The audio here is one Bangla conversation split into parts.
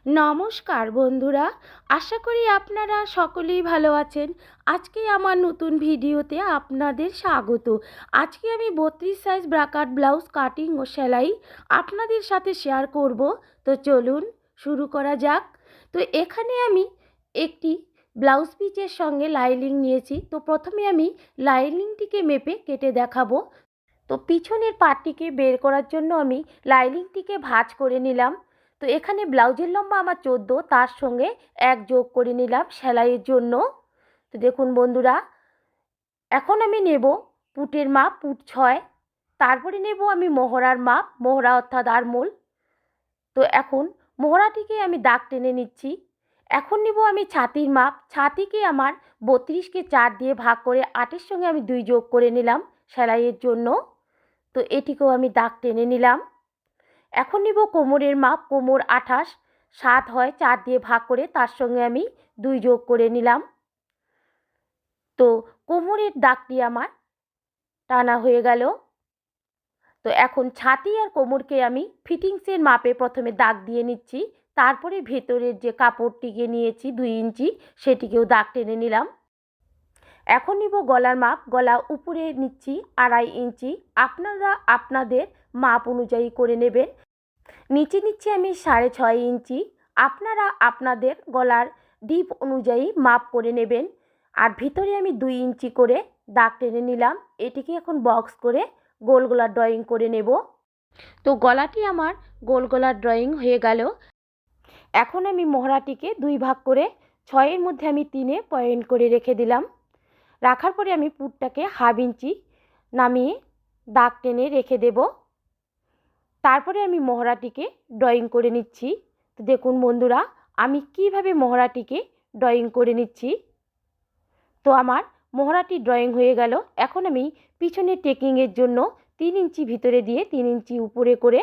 নমস্কার বন্ধুরা, আশা করি আপনারা সকলেই ভালো আছেন। আজকে আমার নতুন ভিডিওতে আপনাদের স্বাগত। আজকে আমি 32 সাইজ ব্রাকাট ব্লাউজ কাটিং ও সেলাই আপনাদের সাথে শেয়ার করব। তো চলুন শুরু করা যাক। তো এখানে আমি একটি ব্লাউজ পিচের সঙ্গে লাইনিং নিয়েছি। তো প্রথমে আমি লাইনিংটিকে মেপে কেটে দেখাবো। তো পিছনের পাটটিকে বের করার জন্য আমি লাইনিংটিকে ভাঁজ করে নিলাম। তো এখানে ব্লাউজের লম্বা আমার 14, তার সঙ্গে 1 যোগ করে নিলাম সেলাইয়ের জন্য। তো দেখুন বন্ধুরা, এখন আমি নেব পুটের মাপ, পুট 6। তারপরে নেব আমি মোহরার মাপ, মোহরা অর্থাৎ আরমোল। তো এখন মোহরাটিকে আমি দাগ টেনে নিচ্ছি। এখন নেব আমি ছাতির মাপ, ছাতিকে আমার 32কে 4 দিয়ে ভাগ করে 8-এর সঙ্গে আমি 2 যোগ করে নিলাম সেলাইয়ের জন্য। তো এটিকেও আমি দাগ টেনে নিলাম। এখন নিব কোমরের মাপ, কোমর 28, 7 হয় 4 দিয়ে ভাগ করে তার সঙ্গে আমি 2 যোগ করে নিলাম। তো কোমরের দাগটি আমার টানা হয়ে গেল। তো এখন ছাতি আর কোমরকে আমি ফিটিংসের মাপে প্রথমে দাগ দিয়ে নিচ্ছি, তারপরে ভেতরের যে কাপড়টিকে নিয়েছি 2 ইঞ্চি সেটিকেও দাগ টেনে নিলাম। এখন নিব গলার মাপ, গলা উপরে নিচ্ছি 2.5 ইঞ্চি, আপনারা আপনাদের মাপ অনুযায়ী করে নেবেন। নিচে নিচ্ছি আমি 6.5 ইঞ্চি, আপনারা আপনাদের গলার ডিপ অনুযায়ী মাপ করে নেবেন। আর ভিতরে আমি 2 ইঞ্চি করে দাগ টেনে নিলাম। এটিকে এখন বক্স করে গোল গলার ড্রয়িং করে নেব। তো গলাটি আমার গোল গলার ড্রয়িং হয়ে গেল। এখন আমি মোহরাটিকে 2 ভাগ করে 6-এর মধ্যে আমি 3-এ পয়েন্ট করে রেখে দিলাম। রাখার পরে আমি পুটটাকে 1/2 ইঞ্চি নামিয়ে দাগ টেনে রেখে দেব। তারপরে আমি মোহরাটিকে ড্রয়িং করে নিচ্ছি। তো দেখুন বন্ধুরা, আমি কিভাবে মোহরাটিকে ড্রয়িং করে নিচ্ছি। তো আমার মোহরাটি ড্রয়িং হয়ে গেল। এখন আমি পিছনে টেকিংয়ের জন্য 3 ইঞ্চি ভিতরে দিয়ে 3 ইঞ্চি উপরে করে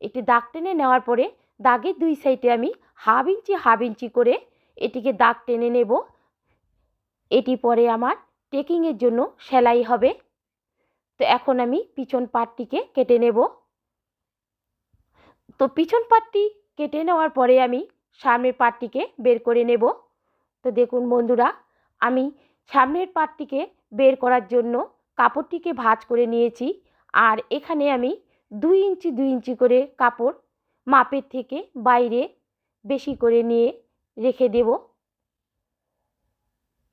একটি দাগ টেনে নেওয়ার পরে দাগের 2 সাইডে আমি 1/2 ইঞ্চি করে এটিকে দাগ টেনে নেব। এটি পরে আমার টেকিংয়ের জন্য সেলাই হবে। তো এখন আমি পিছন পাটটিকে কেটে নেব। তো পিছন পাটটি কেটে নেওয়ার পরে আমি সামনের পাটটিকে বের করে নেব। তো দেখুন বন্ধুরা, আমি সামনের পাটটিকে বের করার জন্য কাপড়টিকে ভাঁজ করে নিয়েছি। আর এখানে আমি 2 ইঞ্চি 2 ইঞ্চি করে কাপড় মাপের থেকে বাইরে বেশি করে নিয়ে রেখে দেব।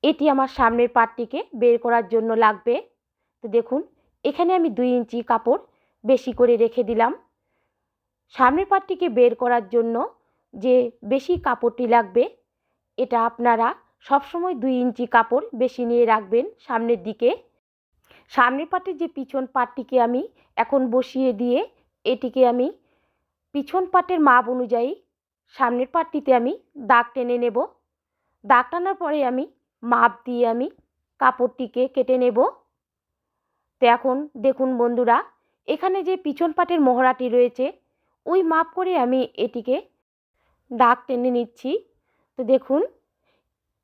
এটি আমার সামনের পাটটিকে বের করার জন্য লাগবে। তো দেখুন, এখানে আমি 2 ইঞ্চি কাপড় বেশি করে রেখে দিলাম। সামনের পাটটিকে বের করার জন্য যে বেশি কাপড়টি লাগবে, এটা আপনারা সবসময় 2 ইঞ্চি কাপড় বেশি নিয়ে রাখবেন সামনের দিকে। সামনের পাটের যে পিছন পাটটিকে আমি এখন বসিয়ে দিয়ে এটিকে আমি পিছন পাটের মাপ অনুযায়ী সামনের পাটটিতে আমি দাগ টেনে নেব। দাগ টানার পরে আমি মাপ দিয়ে আমি কাপড়টিকে কেটে নেব। তো এখন দেখুন বন্ধুরা, এখানে যে পিছন পাটের মোহরাটি রয়েছে ওই মাপ করে আমি এটিকে দাগ টেনে নিচ্ছি। তো দেখুন,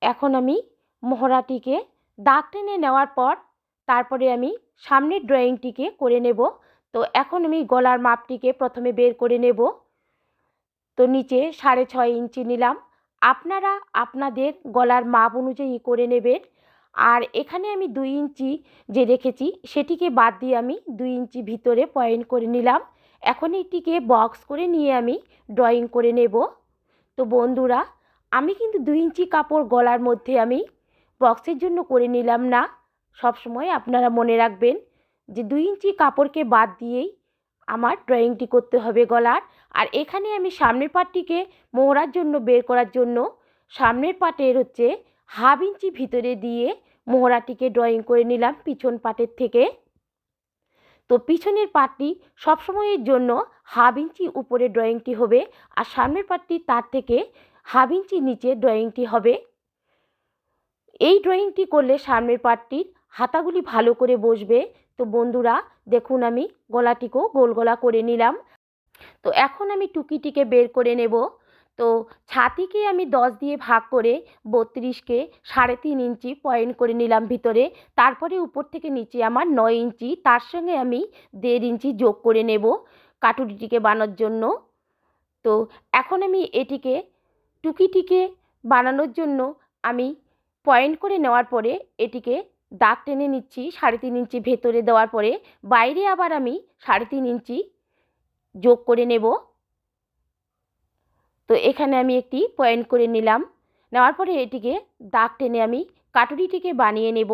এখন আমি মোহরাটিকে দাগ টেনে নেওয়ার পর তারপরে আমি সামনের ড্রয়িংটিকে করে নেব। তো এখন আমি গলার মাপটিকে প্রথমে বের করে নেব। তো নিচে 6.5 ইঞ্চি নিলাম, আপনারা আপনাদের গলার মাপ অনুযায়ী করে নেবেন। আর এখানে আমি 2 ইঞ্চি যে রেখেছি সেটিকে বাদ দিয়ে আমি 2 ইঞ্চি ভিতরে পয়েন্ট করে নিলাম। এখন এটিকে বক্স করে নিয়ে আমি ড্রয়িং করে নেব। তো বন্ধুরা, আমি কিন্তু 2 ইঞ্চি কাপড় গলার মধ্যে আমি বক্সের জন্য করে নিলাম না। সবসময় আপনারা মনে রাখবেন যে 2 ইঞ্চি কাপড়কে বাদ দিয়েই আমার ড্রয়িংটি করতে হবে গলার। আর এখানে আমি সামনের পাটটিকে মোহরার জন্য বের করার জন্য সামনের পাটের 1/2 ইঞ্চি ভিতরে দিয়ে মোহরাটিকে ড্রয়িং করে নিলাম পিছন পাটের থেকে। তো পিছনের পাটটি সবসময়ের জন্য 1/2 ইঞ্চি উপরে ড্রয়িংটি হবে, আর সামনের পাটটি তার থেকে 1/2 ইঞ্চি নিচে ড্রয়িংটি হবে। এই ড্রয়িংটি করলে সামনের পাটটির হাতাগুলি ভালো করে বসবে। তো বন্ধুরা দেখুন, আমি গলাটিকেও গোল গলা করে নিলাম। তো এখন আমি টুকিটিকে বের করে নেব। তো ছাতিকে আমি 10 দিয়ে ভাগ করে 32কে 3.5 ইঞ্চি পয়েন্ট করে নিলাম ভিতরে। তারপরে উপর থেকে নিচে আমার 9 ইঞ্চি, তার সঙ্গে আমি 1.5 ইঞ্চি যোগ করে নেব কাটুরিটিকে বানানোর জন্য। তো এখন আমি এটিকে টুকিটিকে বানানোর জন্য আমি পয়েন্ট করে নেওয়ার পরে এটিকে দাগ টেনে নিচ্ছি 3.5 ইঞ্চি ভেতরে দেওয়ার পরে বাইরে আবার আমি 3.5 ইঞ্চি যোগ করে নেব। তো এখানে আমি একটি পয়েন্ট করে নিলাম, নেওয়ার পরে এটিকে দাগ টেনে আমি কাটুরিটিকে বানিয়ে নেব।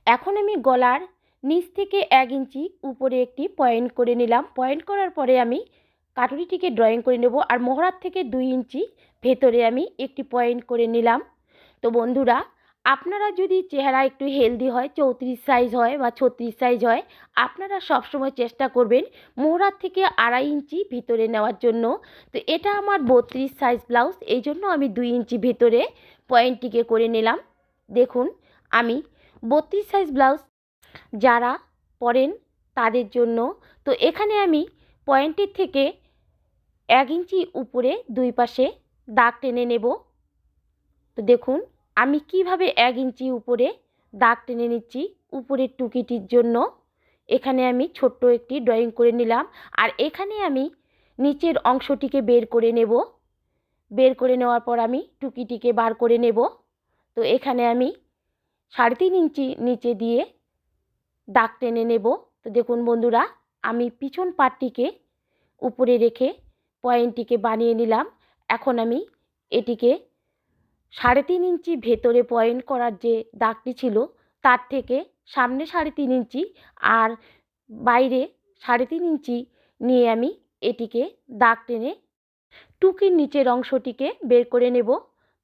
এখন আমি গলার নিচ থেকে 1 ইঞ্চি উপরে একটি পয়েন্ট করে নিলাম। পয়েন্ট করার পরে আমি কাটুরিটিকে ড্রয়িং করে নেব আর মোহরার থেকে 2 ইঞ্চি ভেতরে আমি একটি পয়েন্ট করে নিলাম। তো বন্ধুরা, আপনারা যদি চেহারা একটু হেলদি হয়, 34 সাইজ হয় বা 36 সাইজ হয়, আপনারা সবসময় চেষ্টা করবেন মোহরার থেকে 2.5 ইঞ্চি ভিতরে নেওয়ার জন্য। তো এটা আমার 32 সাইজ ব্লাউজ, এই জন্য আমি 2 ইঞ্চি ভিতরে পয়েন্টটিকে করে নিলাম। দেখুন, আমি 32 সাইজ ব্লাউজ যারা পরেন তাদের জন্য। তো এখানে আমি পয়েন্টের থেকে 1 ইঞ্চি উপরে দুই পাশে দাগ টেনে নেব। তো দেখুন আমি কিভাবে 1 ইঞ্চি উপরে দাগ টেনে নিচ্ছি উপরের টুকিটির জন্য। এখানে আমি ছোট্ট একটি ড্রয়িং করে নিলাম আর এখানে আমি নিচের অংশটিকে বের করে নেব। বের করে নেওয়ার পর আমি টুকিটিকে বার করে নেব। তো এখানে আমি 3.5 ইঞ্চি নিচে দিয়ে দাগ টেনে নেব। তো দেখুন বন্ধুরা, আমি পিছন পাটটিকে উপরে রেখে পয়েন্টটিকে বানিয়ে নিলাম। এখন আমি এটিকে 3.5 ইঞ্চি ভেতরে পয়েন্ট করার যে দাগটি ছিল তার থেকে সামনে 3.5 ইঞ্চি আর বাইরে 3.5 ইঞ্চি নিয়ে আমি এটিকে দাগ টেনে টুকির নিচের অংশটিকে বের করে নেব।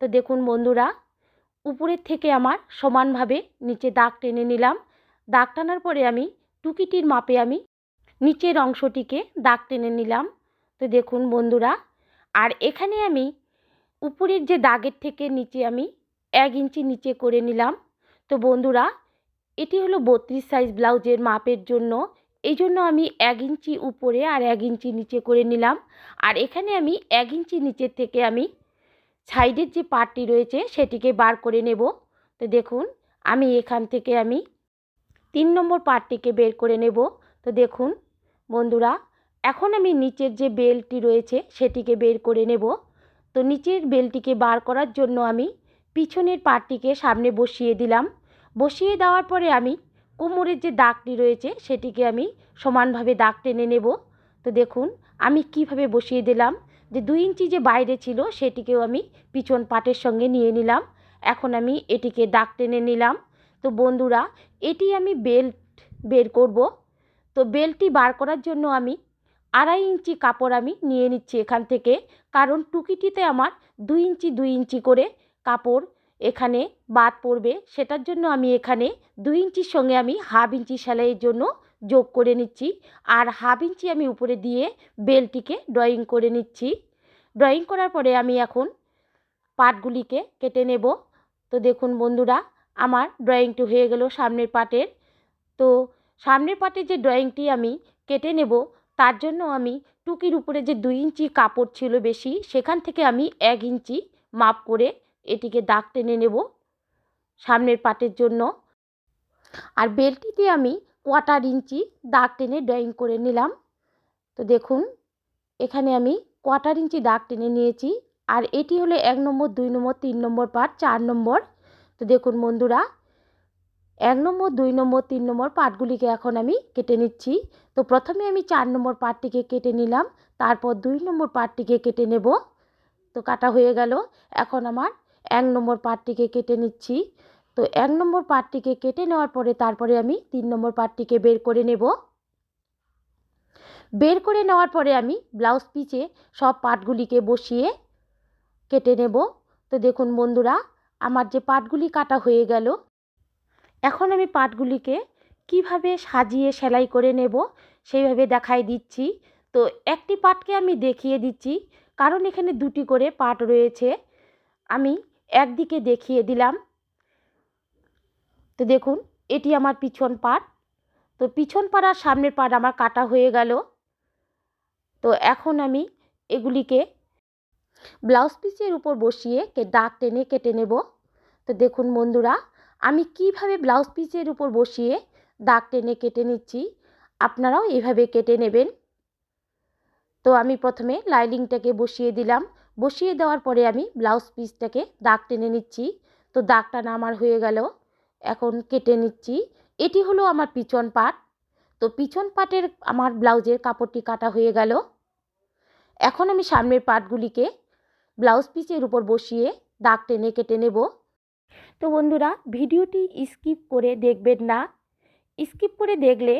তো দেখুন বন্ধুরা, উপরের থেকে আমার সমানভাবে নিচে দাগ টেনে নিলাম। দাগ টানার পরে আমি টুকিটির মাপে আমি নিচের অংশটিকে দাগ টেনে নিলাম। তো দেখুন বন্ধুরা, আর এখানে আমি উপরের যে দাগের থেকে নিচে আমি 1 ইঞ্চি নিচে করে নিলাম। তো বন্ধুরা, এটি হলো 32 সাইজ ব্লাউজের মাপের জন্য, এই জন্য আমি 1 ইঞ্চি উপরে আর 1 ইঞ্চি নিচে করে নিলাম। আর এখানে আমি 1 ইঞ্চি নিচের থেকে আমি সাইডের যে পার্টটি রয়েছে সেটিকে বার করে নেব। তো দেখুন আমি এখান থেকে আমি 3 নম্বর পার্টটিকে বের করে নেব। তো দেখুন বন্ধুরা, এখন আমি নিচের যে বেলটি রয়েছে সেটিকে বের করে নেব। তো নিচের বেলটিকে বার করার জন্য আমি পিছনের পার্টটিকে সামনে বসিয়ে দিলাম। বসিয়ে দেওয়ার পরে আমি কোমরের যে দাগটি রয়েছে সেটিকে আমি সমানভাবে দাগ টেনে নেব। তো দেখুন আমি কিভাবে বসিয়ে দিলাম, যে 2 ইঞ্চি যে বাইরে ছিল সেটিকেও আমি পিছন পাটের সঙ্গে নিয়ে নিলাম। এখন আমি এটিকে দাগ টেনে নিলাম। তো বন্ধুরা, এটি আমি বেল্ট বের করব। তো বেল্টটি বার করার জন্য আমি 2.5 ইঞ্চি কাপড় আমি নিয়ে নিচ্ছি এখান থেকে, কারণ টুকিটিতে আমার 2 ইঞ্চি 2 ইঞ্চি করে কাপড় এখানে বাদ পড়বে, সেটার জন্য আমি এখানে 2 ইঞ্চির সঙ্গে আমি 1/2 ইঞ্চি সেলাইয়ের জন্য যোগ করে নিচ্ছি আর 1/2 ইঞ্চি আমি উপরে দিয়ে বেলটিকে ড্রয়িং করে নিচ্ছি। ড্রয়িং করার পরে আমি এখন পাটগুলিকে কেটে নেব। তো দেখুন বন্ধুরা, আমার ড্রয়িংটি হয়ে গেল সামনের পাটের। তো সামনের পাটের যে ড্রয়িংটি আমি কেটে নেব তার জন্য আমি টুকির উপরে যে 2 ইঞ্চি কাপড় ছিল বেশি, সেখান থেকে আমি 1 ইঞ্চি মাপ করে এটিকে দাগ টেনে নেব সামনের পাটের জন্য। আর বেলটিতে আমি 1/4 ইঞ্চি দাগ টেনে ড্রয়িং করে নিলাম। তো দেখুন এখানে আমি 1/4 ইঞ্চি দাগ টেনে নিয়েছি আর এটি হলো 1 নম্বর 2 নম্বর 3 নম্বর পাট 4 নম্বর। তো দেখুন বন্ধুরা, 1 নম্বর 2 নম্বর 3 নম্বর পাটগুলিকে এখন আমি কেটে নিচ্ছি। তো প্রথমে আমি 4 নম্বর পাটটিকে কেটে নিলাম, তারপর 2 নম্বর পাটটিকে কেটে নেব। তো কাটা হয়ে গেল। এখন আমার 1 নম্বর পাটটিকে কেটে নিচ্ছি। তো 1 নম্বর পাটটিকে কেটে নেওয়ার পরে তারপরে আমি 3 নম্বর পাটটিকে বের করে নেব। বের করে নেওয়ার পরে আমি ব্লাউজ পিচে সব পাটগুলিকে বসিয়ে কেটে নেব। তো দেখুন বন্ধুরা, আমার যে পাটগুলি কাটা হয়ে গেল, এখন আমি পাটগুলিকে কিভাবে সাজিয়ে সেলাই করে নেব সেইভাবে দেখাই দিচ্ছি। তো একটি পাটকে আমি দেখিয়ে দিচ্ছি, কারণ এখানে 2টি করে পাট রয়েছে, আমি একদিকে দেখিয়ে দিলাম। তো দেখুন এটি আমার পিছন পাট। তো পিছন পাট আর সামনের পাট আমার কাটা হয়ে গেল। তো এখন আমি এগুলিকে ব্লাউজ পিসের উপর বসিয়ে দাগ টেনে কেটে নেব। তো দেখুন বন্ধুরা, আমি কিভাবে ব্লাউজ পিসের উপর বসিয়ে দাগ টেনে কেটে নিচ্ছি, আপনারাও এইভাবে কেটে নেবেন। তো আমি প্রথমে লাইনিংটাকে বসিয়ে দিলাম, বসিয়ে দেওয়ার পরে আমি ব্লাউজ পিসটাকে দাগ টেনে নিচ্ছি। তো দাগ টানা আমার হয়ে গেল। এখন কেটে নিচ্ছি। এটি হলো আমার পিছন পাট। তো পিছন পাটের আমার ব্লাউজের কাপড়টি কাটা হয়ে গেল। এখন আমি সামনের পাটগুলিকে ব্লাউজ পিসের উপর বসিয়ে দাগ টেনে কেটে নেব। তো বন্ধুরা, ভিডিওটি স্কিপ করে দেখবেন না। স্কিপ করে দেখলে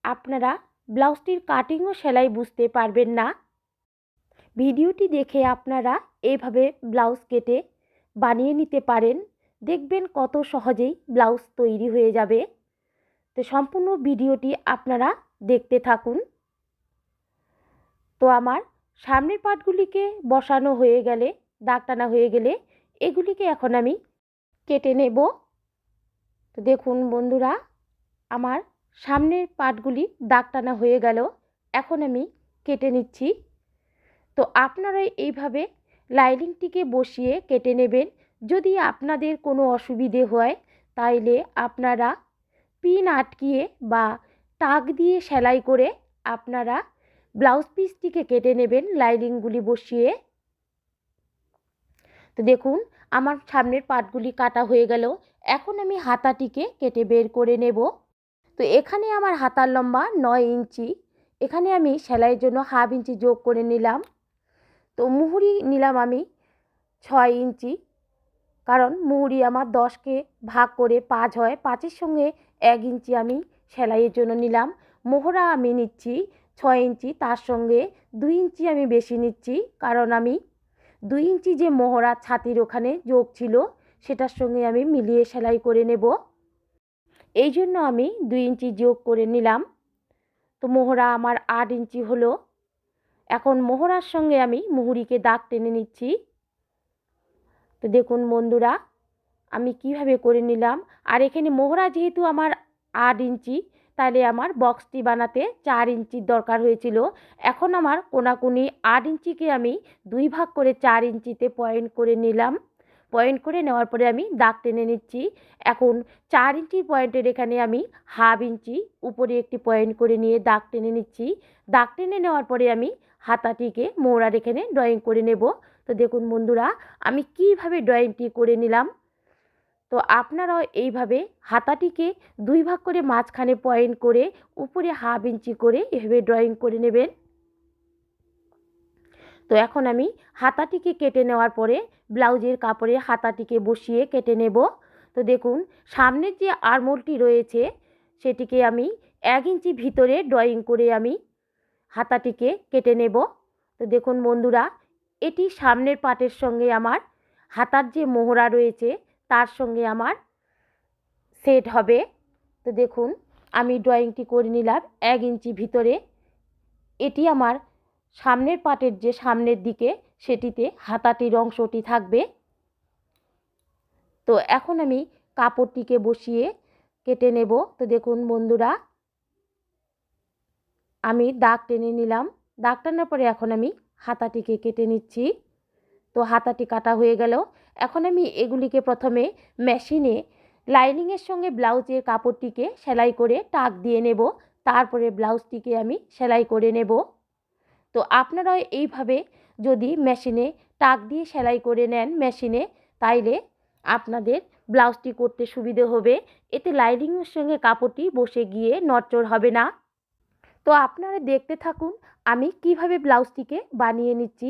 আপনারা ব্লাউজটির কাটিং ও সেলাই বুঝতে পারবেন না। ভিডিওটি দেখে আপনারা এইভাবে ব্লাউজ কেটে বানিয়ে নিতে পারেন। দেখবেন কত সহজেই ব্লাউজ তৈরি হয়ে যাবে। তো সম্পূর্ণ ভিডিওটি আপনারা দেখতে থাকুন। তো আমার সামনের পাটগুলিকে বসানো হয়ে গেলে, দাগ টানা হয়ে গেলে এগুলিকে এখন আমি কেটে নেব। তো দেখুন বন্ধুরা, আমার সামনের পাটগুলি দাগ টানা হয়ে গেল। এখন আমি কেটে নিচ্ছি। তো আপনারা এইভাবে লাইনিংটিকে বসিয়ে কেটে নেবেন। যদি আপনাদের কোনো অসুবিধে হয় তাইলে আপনারা পিন আটকিয়ে বা টাক দিয়ে সেলাই করে আপনারা ব্লাউজ পিসটিকে কেটে নেবেন লাইনিংগুলি বসিয়ে। তো দেখুন আমার সামনের পাটগুলি কাটা হয়ে গেল। এখন আমি হাতাটিকে কেটে বের করে নেব। তো এখানে আমার হাতার লম্বা 9 ইঞ্চি। এখানে আমি সেলাইয়ের জন্য হাফ ইঞ্চি যোগ করে নিলাম। তো মুহুরি নিলাম আমি 6 ইঞ্চি, কারণ মুহুরি আমার 10কে ভাগ করে 5 হয়। 5-এর সঙ্গে 1 ইঞ্চি আমি সেলাইয়ের জন্য নিলাম। মোহরা আমি নিচ্ছি 6 ইঞ্চি, তার সঙ্গে 2 ইঞ্চি আমি বেশি নিচ্ছি, কারণ আমি 2 ইঞ্চি যে মোহরা ছাতির ওখানে যোগ ছিল সেটার সঙ্গে আমি মিলিয়ে সেলাই করে নেব। এই জন্য আমি 2 ইঞ্চি যোগ করে নিলাম। তো মোহরা আমার 8 ইঞ্চি হলো। এখন মোহরার সঙ্গে আমি মুহুরিকে দাগ টেনে নিচ্ছি। তো দেখুন বন্ধুরা, আমি কিভাবে করে নিলাম। আর এখানে মোহরা যেহেতু আমার 8 ইঞ্চি, তাহলে আমার বক্সটি বানাতে 4 ইঞ্চির দরকার হয়েছিল। এখন আমার কোনাকুনি 8 ইঞ্চিকে আমি 2 ভাগ করে 4 ইঞ্চিতে পয়েন্ট করে নিলাম। পয়েন্ট করে নেওয়ার পরে আমি দাগ টেনে নিচ্ছি। এখন 4 ইঞ্চির পয়েন্টের এখানে আমি হাফ ইঞ্চি উপরে একটি পয়েন্ট করে নিয়ে দাগ টেনে নিচ্ছি। দাগ টেনে নেওয়ার পরে আমি হাতাটিকে মোহরার এখানে ড্রয়িং করে নেব। তো দেখুন বন্ধুরা, আমি কিভাবে ড্রয়িংটি করে নিলাম। তো আপনারাও এইভাবে হাতাটিকে 2 ভাগ করে মাঝখানে পয়েন্ট করে উপরে হাফ ইঞ্চি করে এভাবে ড্রয়িং করে নেবেন। তো এখন আমি হাতাটিকে কেটে নেওয়ার পরে ব্লাউজের কাপড়ে হাতাটিকে বসিয়ে কেটে নেব। তো দেখুন সামনের যে আরমোলটি রয়েছে সেটিকে আমি 1 ইঞ্চি ভিতরে ড্রয়িং করে আমি হাতাটিকে কেটে নেব। তো দেখুন বন্ধুরা, এটি সামনের পাটের সঙ্গে আমার হাতার যে মোহরা রয়েছে তার সঙ্গে আমার সেট হবে। তো দেখুন আমি ড্রয়িংটি করে নিলাম 1 ইঞ্চি ভিতরে। এটি আমার সামনের পাটের যে সামনের দিকে সেটিতে হাতাটির অংশটি থাকবে। তো এখন আমি কাপড়টিকে বসিয়ে কেটে নেব। তো দেখুন বন্ধুরা, আমি দাগ টেনে নিলাম। দাগ টানার পরে এখন আমি হাতাটিকে কেটে নিচ্ছি। তো হাতাটি কাটা হয়ে গেল। এখন আমি এগুলিকে প্রথমে মেশিনে লাইনিংয়ের সঙ্গে ব্লাউজের কাপড়টিকে সেলাই করে টাক দিয়ে নেব। তারপরে ব্লাউজটিকে আমি সেলাই করে নেব। তো আপনারাও এইভাবে যদি মেশিনে টাক দিয়ে সেলাই করে নেন মেশিনে, তাইলে আপনাদের ব্লাউজটি করতে সুবিধে হবে। এতে লাইনিংয়ের সঙ্গে কাপড়টি বসে গিয়ে নড়চড় হবে না। তো আপনারা দেখতে থাকুন আমি কিভাবে ব্লাউজটিকে বানিয়ে নিচ্ছি।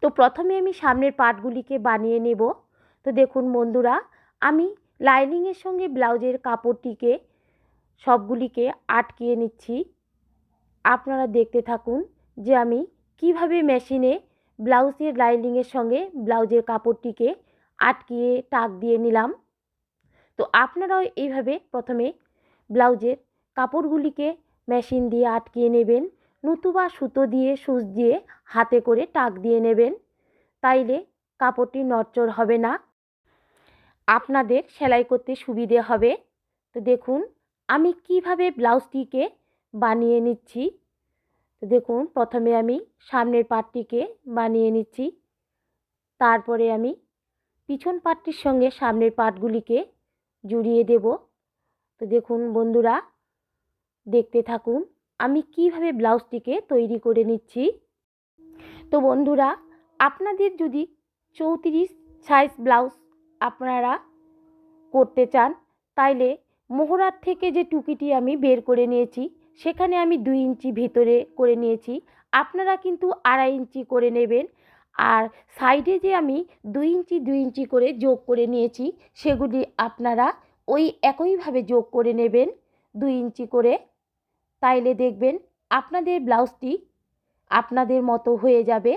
তো প্রথমে আমি সামনের পাটগুলিকে বানিয়ে নেব। তো দেখুন বন্ধুরা, আমি লাইনিংয়ের সঙ্গে ব্লাউজের কাপড়টিকে সবগুলিকে আটকিয়ে নিচ্ছি। আপনারা দেখতে থাকুন যে আমি কিভাবে মেশিনে ব্লাউজের লাইনিংয়ের সঙ্গে ব্লাউজের কাপড়টিকে আটকিয়ে টাক দিয়ে নিলাম। তো আপনারাও এইভাবে প্রথমে ব্লাউজের কাপড়গুলিকে মেশিন দিয়ে আটকিয়ে নেবেন, নতুবা সুতো দিয়ে সুচ দিয়ে হাতে করে টাক দিয়ে নেবেন। তাইলে কাপড়টি নড়চড় হবে না, আপনাদের সেলাই করতে সুবিধে হবে। তো দেখুন আমি কিভাবে ব্লাউজটিকে বানিয়ে নিচ্ছি। তো দেখুন প্রথমে আমি সামনের পাটটিকে বানিয়ে নিচ্ছি, তারপরে আমি পিছন পাটটির সঙ্গে সামনের পাটগুলিকে জুড়িয়ে দেব। তো দেখুন বন্ধুরা, দেখতে থাকুন আমি কিভাবে ব্লাউজটিকে তৈরি করে নিচ্ছি। তো বন্ধুরা, আপনাদের যদি 34 সাইজ ব্লাউজ আপনারা করতে চান, তাইলে মোহরার থেকে যে টুকিটি আমি বের করে নিয়েছি সেখানে আমি 2 ইঞ্চি ভিতরে করে নিয়েছি। আপনারা কিন্তু 2.5 ইঞ্চি করে নেবেন। আর সাইডে যে আমি 2 ইঞ্চি 2 ইঞ্চি করে যোগ করে নিয়েছি সেগুলি আপনারা ওই একইভাবে যোগ করে নেবেন 2 ইঞ্চি করে। তাইলে দেখবেন আপনাদের ব্লাউজটি আপনাদের মতো হয়ে যাবে।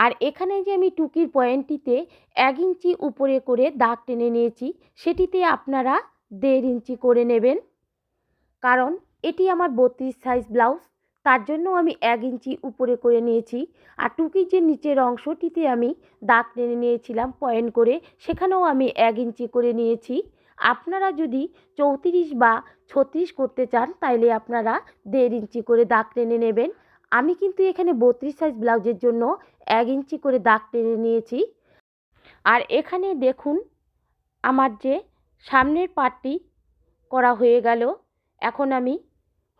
আর এখানে যে আমি টুকির পয়েন্টটিতে 1 ইঞ্চি উপরে করে দাগ টেনে নিয়েছি, সেটিতে আপনারা 1.5 ইঞ্চি করে নেবেন। কারণ এটি আমার 32 সাইজ ব্লাউজ, তার জন্য আমি 1 ইঞ্চি উপরে করে নিয়েছি। আর টুকির যে নিচের অংশটিতে আমি দাগ টেনে নিয়েছিলাম পয়েন্ট করে, সেখানেও আমি 1 ইঞ্চি করে নিয়েছি। আপনারা যদি 34 বা 36 করতে চান তাইলে আপনারা 1.5 ইঞ্চি করে দাগ টেনে নেবেন। আমি কিন্তু এখানে 32 সাইজ ব্লাউজের জন্য 1 ইঞ্চি করে দাগ টেনে নিয়েছি। আর এখানে দেখুন আমার যে সামনের পার্টটি করা হয়ে গেল। এখন আমি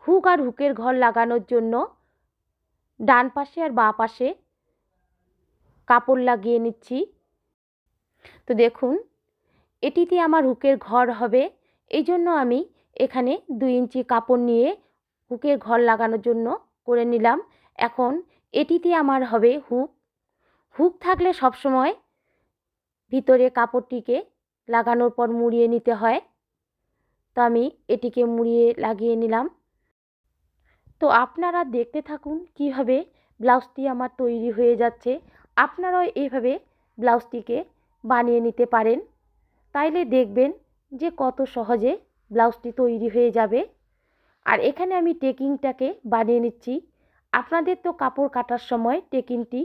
হুক আর হুকের ঘর লাগানোর জন্য ডান পাশে আর বাঁ পাশে কাপড় লাগিয়ে নিচ্ছি। তো দেখুন এটিতে আমার হুকের ঘর হবে, এই জন্য আমি এখানে 2 ইঞ্চি কাপড় নিয়ে হুকের ঘর লাগানোর জন্য করে নিলাম। এখন এটিতে আমার হবে হুক। হুক থাকলে সবসময় ভিতরে কাপড়টিকে লাগানোর পর মুড়িয়ে নিতে হয়। তো আমি এটিকে মুড়িয়ে লাগিয়ে নিলাম। তো আপনারা দেখতে থাকুন কিভাবে ব্লাউজটি আমার তৈরি হয়ে যাচ্ছে। আপনারাও এইভাবে ব্লাউজটিকে বানিয়ে নিতে পারেন, তাইলে দেখবেন যে কত সহজে ব্লাউজটি তৈরি হয়ে যাবে। আর এখানে আমি টেকিংটাকে বানিয়ে নিচ্ছি। আপনাদের তো কাপড় কাটার সময় টেকিংটি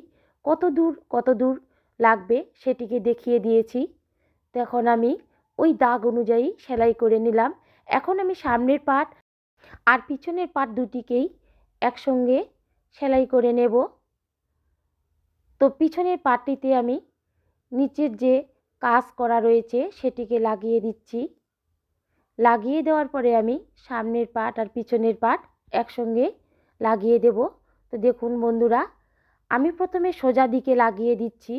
কত দূর লাগবে সেটিকে দেখিয়ে দিয়েছি। তো এখন আমি ওই দাগ অনুযায়ী সেলাই করে নিলাম। এখন আমি সামনের পাট আর পিছনের পাট দুটিকেই একসঙ্গে সেলাই করে নেব। তো পিছনের পাটটিতে আমি নিচের যে কাজ করা রয়েছে সেটিকে লাগিয়ে দিচ্ছি। লাগিয়ে দেওয়ার পরে আমি সামনের পাট আর পিছনের পাট একসঙ্গে লাগিয়ে দেব। তো দেখুন বন্ধুরা, আমি প্রথমে সোজা দিকে লাগিয়ে দিচ্ছি,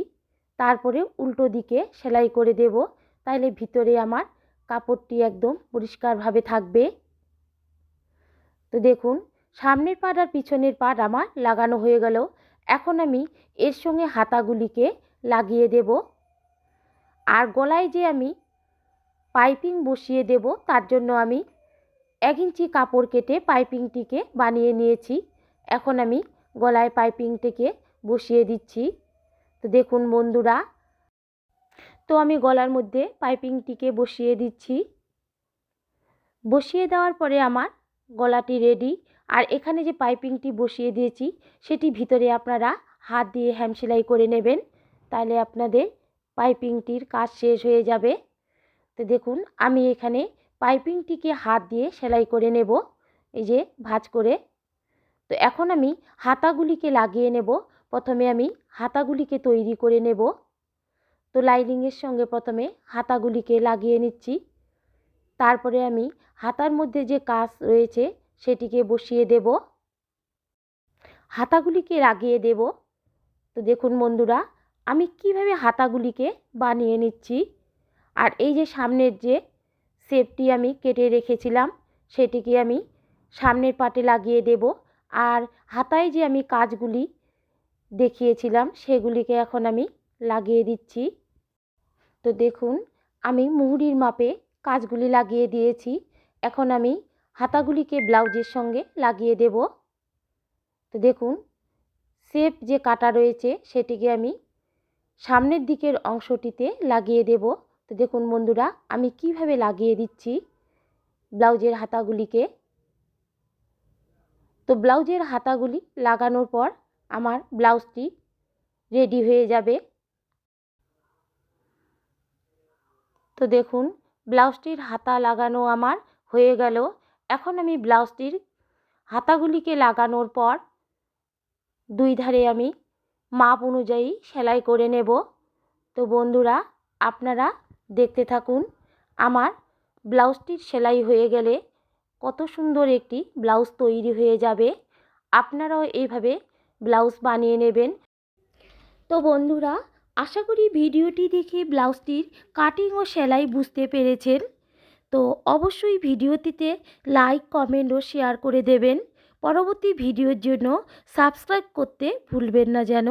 তারপরে উল্টো দিকে সেলাই করে দেব। তাইলে ভিতরে আমার কাপড়টি একদম পরিষ্কারভাবে থাকবে। তো দেখুন সামনের পাট আর পিছনের পাট আমার লাগানো হয়ে গেল। এখন আমি এর সঙ্গে হাতাগুলিকে লাগিয়ে দেব। আর গলায় যে আমি পাইপিং বসিয়ে দেব, তার জন্য আমি 1 ইঞ্চি কাপড় কেটে পাইপিংটিকে বানিয়ে নিয়েছি। এখন আমি গলায় পাইপিংটিকে বসিয়ে দিচ্ছি। তো দেখুন বন্ধুরা, তো আমি গলার মধ্যে পাইপিংটিকে বসিয়ে দিচ্ছি। বসিয়ে দেওয়ার পরে আমার গলাটি রেডি। আর এখানে যে পাইপিংটি বসিয়ে দিয়েছি সেটি ভিতরে আপনারা হাত দিয়ে হ্যাম সেলাই করে নেবেন, তাহলে আপনাদের পাইপিংটির কাজ শেষ হয়ে যাবে। তো দেখুন আমি এখানে পাইপিংটিকে হাত দিয়ে সেলাই করে নেব, এই যে ভাঁজ করে। তো এখন আমি হাতাগুলিকে লাগিয়ে নেব। প্রথমে আমি হাতাগুলিকে তৈরি করে নেব। তো লাইনিংয়ের সঙ্গে প্রথমে হাতাগুলিকে লাগিয়ে নিচ্ছি। তারপরে আমি হাতার মধ্যে যে কাজ রয়েছে সেটিকে বসিয়ে দেব, হাতাগুলিকে লাগিয়ে দেব। তো দেখুন বন্ধুরা, আমি কিভাবে হাতাগুলিকে বানিয়ে নিচ্ছি। আর এই যে সামনের যে শেপটি আমি কেটে রেখেছিলাম সেটিকে আমি সামনের পাটে লাগিয়ে দেব। আর হাতায় যে আমি কাজগুলি দেখিয়েছিলাম সেগুলিকে এখন আমি লাগিয়ে দিচ্ছি। তো দেখুন আমি মুহুরির মাপে কাজগুলি লাগিয়ে দিয়েছি। এখন আমি হাতাগুলিকে ব্লাউজের সঙ্গে লাগিয়ে দেব। তো দেখুন শেপ যে কাটা রয়েছে সেটিকে আমি সামনের দিকের অংশটিতে লাগিয়ে দেব। তো দেখুন বন্ধুরা আমি কিভাবে লাগিয়ে দিচ্ছি ব্লাউজের হাতাগুলিকে। তো ব্লাউজের হাতাগুলি লাগানোর পর আমার ব্লাউজটি রেডি হয়ে যাবে। তো দেখুন ব্লাউজটির হাতা লাগানো আমার হয়ে গেল। এখন আমি ব্লাউজটির হাতাগুলিকে লাগানোর পর দুই ধারে আমি মাপ অনুযায়ী সেলাই করে নেব। তো বন্ধুরা আপনারা দেখতে থাকুন, আমার ব্লাউজটির সেলাই হয়ে গেলে কত সুন্দর একটি ব্লাউজ তৈরি হয়ে যাবে। আপনারাও এইভাবে ব্লাউজ বানিয়ে নেবেন। তো বন্ধুরা, আশা করি ভিডিওটি দেখে ব্লাউজটির কাটিং ও সেলাই বুঝতে পেরেছেন। তো অবশ্যই ভিডিওটিতে লাইক, কমেন্ট ও শেয়ার করে দেবেন। পরবর্তী ভিডিওর জন্য সাবস্ক্রাইব করতে ভুলবেন না যেন।